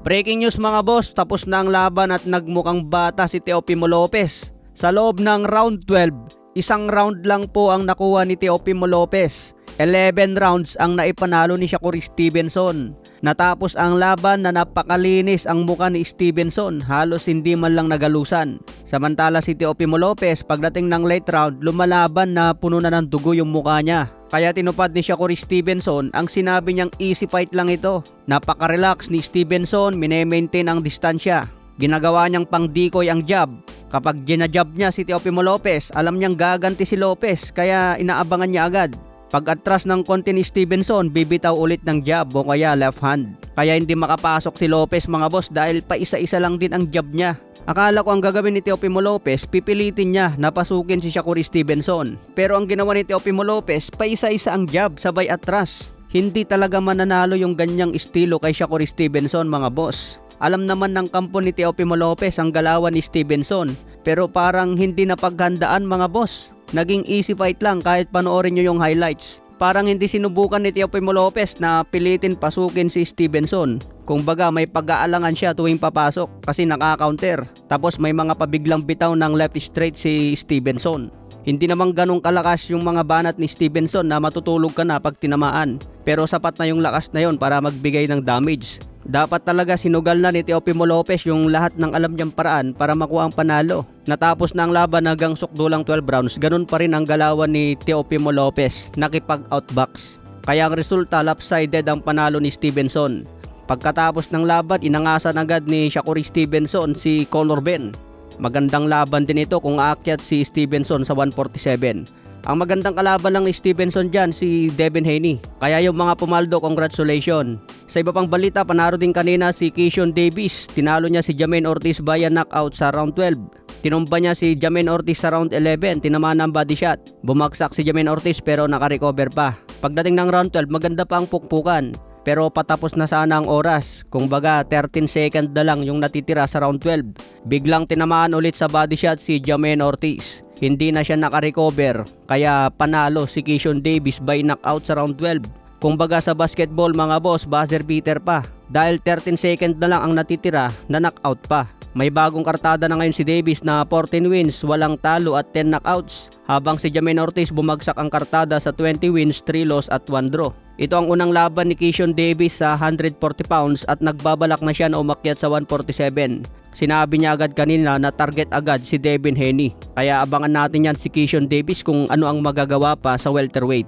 Breaking news mga boss, tapos na ang laban at nagmukhang bata si Teofimo Lopez. Sa loob ng round 12, isang round lang po ang nakuha ni Teofimo Lopez. 11 rounds ang naipanalo ni Shakur Stevenson. Natapos ang laban na napakalinis ang muka ni Stevenson, halos hindi man lang nagalusan. Samantala si Teofimo Lopez pagdating ng late round, lumalaban na puno na ng dugo yung muka niya. Kaya tinupad ni Shakur Stevenson ang sinabi niyang easy fight lang ito. Napaka-relax ni Stevenson, minemaintain ang distansya. Ginagawa niyang pang-decoy ang jab. Kapag ginajab niya si Teofimo Lopez, alam niyang gaganti si Lopez kaya inaabangan niya agad. Pag atras ng konti ni Stevenson, bibitaw ulit ng jab o kaya left hand. Kaya hindi makapasok si Lopez mga boss dahil pa isa-isa lang din ang jab niya. Akala ko ang gagawin ni Teofimo Lopez, pipilitin niya na pasukin si Shakur Stevenson. Pero ang ginawa ni Teofimo Lopez, pa isa-isa ang jab sabay atras. Hindi talaga mananalo yung ganyang estilo kay Shakur Stevenson mga boss. Alam naman ng kampo ni Teofimo Lopez ang galawan ni Stevenson. Pero parang hindi napaghandaan mga boss. Naging easy fight lang kahit panoorin nyo yung highlights. Parang hindi sinubukan ni Teofimo Lopez na pilitin pasukin si Stevenson. Kung baga may pag-aalangan siya tuwing papasok kasi naka-counter. Tapos may mga pabiglang bitaw ng left straight si Stevenson. Hindi namang ganong kalakas yung mga banat ni Stevenson na matutulog ka na pag tinamaan. Pero sapat na yung lakas na yon para magbigay ng damage. Dapat talaga sinugal na ni Teofimo Lopez yung lahat ng alam niyang paraan para makuha ang panalo. Natapos na ang laban hanggang sukdulang 12 rounds, ganun pa rin ang galawan ni Teofimo Lopez, nakipag-outbox. Kaya ang resulta, lopsided ang panalo ni Stevenson. Pagkatapos ng laban, inangasan agad ni Shakur Stevenson si Conor Benn. Magandang laban din ito kung aakyat si Stevenson sa 147. Ang magandang kalaban lang ni Stevenson dyan, si Devin Haney. Kaya yung mga pumaldo, congratulations. Sa iba pang balita, panaro din kanina si Keyshawn Davis. Tinalo niya si Jamaine Ortiz via knockout sa round 12. Tinumba niya si Jamaine Ortiz sa round 11. Tinamaan ng body shot. Bumagsak si Jamaine Ortiz pero nakarecover pa. Pagdating ng round 12, maganda pa ang pukpukan. Pero patapos na sana ang oras. Kung baga 13 seconds na lang yung natitira sa round 12. Biglang tinamaan ulit sa body shot si Jamaine Ortiz. Hindi na siya nakarecover. Kaya panalo si Keyshawn Davis by knockout sa round 12. Kung baga sa basketball mga boss, buzzer beater pa. Dahil 13 seconds na lang ang natitira, na knockout pa. May bagong kartada na ngayon si Davis na 14 wins, walang talo at 10 knockouts. Habang si Jamaine Ortiz bumagsak ang kartada sa 20 wins, 3 loss at 1 draw. Ito ang unang laban ni Keyshawn Davis sa 140 pounds at nagbabalak na siya na umakyat sa 147. Sinabi niya agad kanina na target agad si Devin Haney. Kaya abangan natin yan si Keyshawn Davis kung ano ang magagawa pa sa welterweight.